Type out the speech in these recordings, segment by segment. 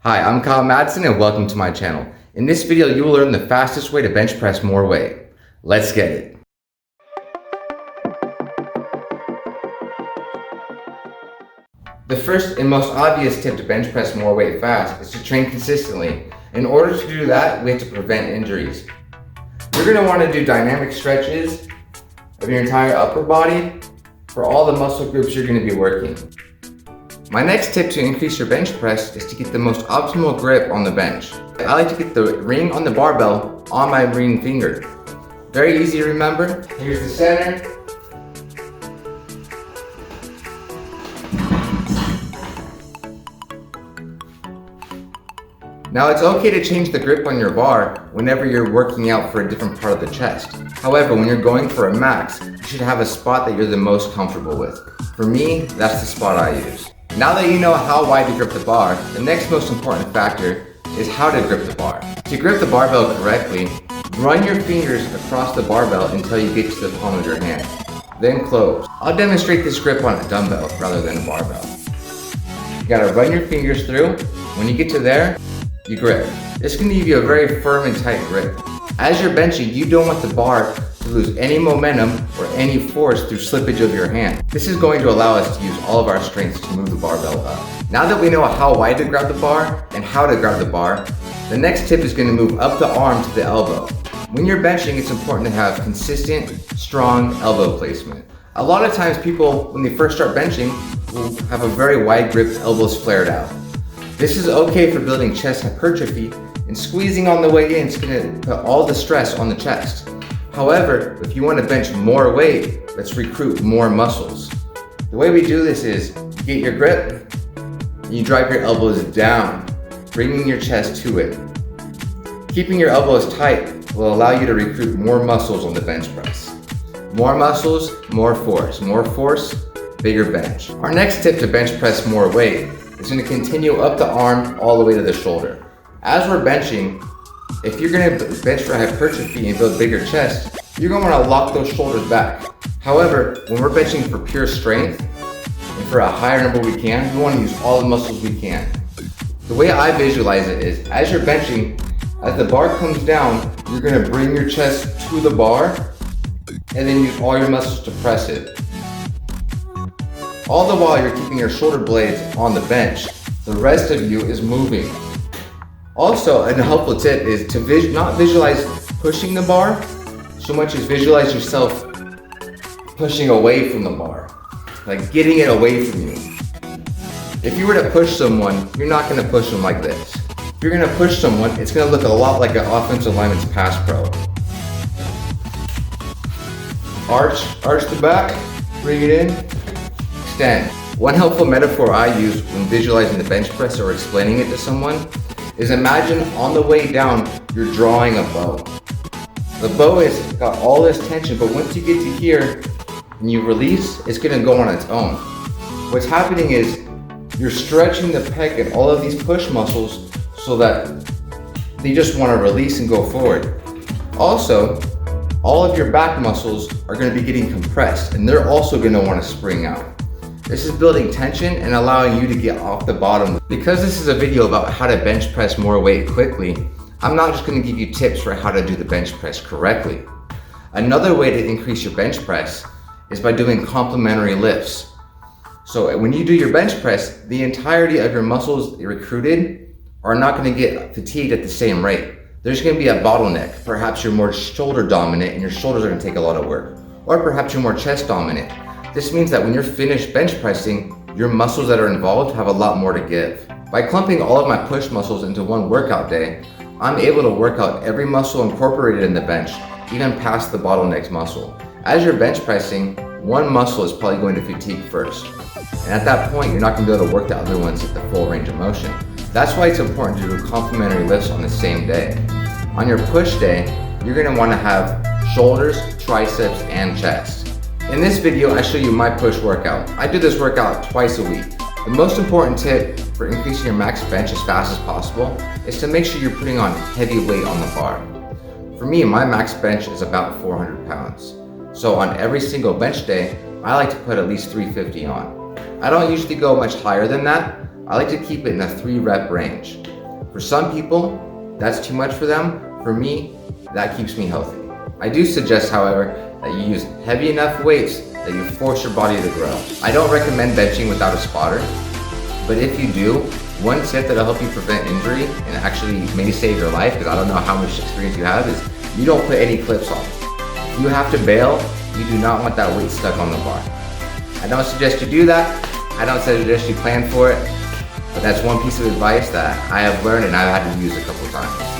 Hi, I'm Kyle Madsen and welcome to my channel. In this video, you will learn the fastest way to bench press more weight. Let's get it. The first and most obvious tip to bench press more weight fast is to train consistently. In order to do that, we have to prevent injuries. You're going to want to do dynamic stretches of your entire upper body for all the muscle groups you're going to be working. My next tip to increase your bench press is to get the most optimal grip on the bench. I like to get the ring on the barbell on my ring finger. Very easy to remember. Here's the center. Now it's okay to change the grip on your bar whenever you're working out for a different part of the chest. However, when you're going for a max, you should have a spot that you're the most comfortable with. For me, that's the spot I use. Now that you know how wide to grip the bar, the next most important factor is how to grip the bar. To grip the barbell correctly, run your fingers across the barbell until you get to the palm of your hand. Then close. I'll demonstrate this grip on a dumbbell rather than a barbell. You gotta run your fingers through. When you get to there, you grip. This can give you a very firm and tight grip. As you're benching, you don't want the bar to lose any momentum or any force through slippage of your hand. This is going to allow us to use all of our strengths to move the barbell up. Now that we know how wide to grab the bar and how to grab the bar, the next tip is going to move up the arm to the elbow. When you're benching, it's important to have consistent, strong elbow placement. A lot of times people, when they first start benching, will have a very wide grip, elbows flared out. This is okay for building chest hypertrophy, and squeezing on the way in is going to put all the stress on the chest. However, if you want to bench more weight, let's recruit more muscles. The way we do this is you get your grip, and you drive your elbows down, bringing your chest to it. Keeping your elbows tight will allow you to recruit more muscles on the bench press. More muscles, more force, bigger bench. Our next tip to bench press more weight is going to continue up the arm all the way to the shoulder. As we're benching, if you're going to bench for hypertrophy and build bigger chest, you're going to want to lock those shoulders back. However, when we're benching for pure strength and for a higher number we can, we want to use all the muscles we can. The way I visualize it is, as you're benching, as the bar comes down, you're going to bring your chest to the bar and then use all your muscles to press it. All the while you're keeping your shoulder blades on the bench. The rest of you is moving. Also, a helpful tip is to not visualize pushing the bar so much as visualize yourself pushing away from the bar, like getting it away from you. If you were to push someone, you're not going to push them like this. If you're going to push someone, it's going to look a lot like an offensive lineman's pass pro. Arch the back, bring it in, extend. One helpful metaphor I use when visualizing the bench press or explaining it to someone is imagine on the way down, you're drawing a bow. The bow has got all this tension, but once you get to here and you release, it's gonna go on its own. What's happening is you're stretching the pec and all of these push muscles so that they just wanna release and go forward. Also, all of your back muscles are gonna be getting compressed and they're also gonna wanna spring out. This is building tension and allowing you to get off the bottom. Because this is a video about how to bench press more weight quickly, I'm not just going to give you tips for how to do the bench press correctly. Another way to increase your bench press is by doing complementary lifts. So when you do your bench press, the entirety of your muscles recruited are not going to get fatigued at the same rate. There's going to be a bottleneck. Perhaps you're more shoulder dominant and your shoulders are going to take a lot of work. Or perhaps you're more chest dominant. This means that when you're finished bench pressing, your muscles that are involved have a lot more to give. By clumping all of my push muscles into one workout day, I'm able to work out every muscle incorporated in the bench, even past the bottleneck muscle. As you're bench pressing, one muscle is probably going to fatigue first. And at that point, you're not going to be able to work the other ones at the full range of motion. That's why it's important to do complementary lifts on the same day. On your push day, you're going to want to have shoulders, triceps, and chest. In this video, I show you my push workout. I do this workout twice a week. The most important tip for increasing your max bench as fast as possible is to make sure you're putting on heavy weight on the bar. For me, my max bench is about 400 pounds. So on every single bench day, I like to put at least 350 on. I don't usually go much higher than that. I like to keep it in a 3 rep range. For some people, that's too much for them. For me, that keeps me healthy. I do suggest, however, that you use heavy enough weights that you force your body to grow. I don't recommend benching without a spotter, but if you do, one tip that'll help you prevent injury and actually may save your life, because I don't know how much experience you have, is you don't put any clips on. If you have to bail, you do not want that weight stuck on the bar. I don't suggest you do that. I don't suggest you plan for it, but that's one piece of advice that I have learned and I've had to use a couple times.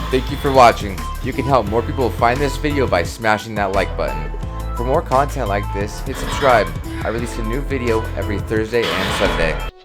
Thank you for watching. You can help more people find this video by smashing that like button. For more content like this, hit subscribe. I release a new video every Thursday and Sunday.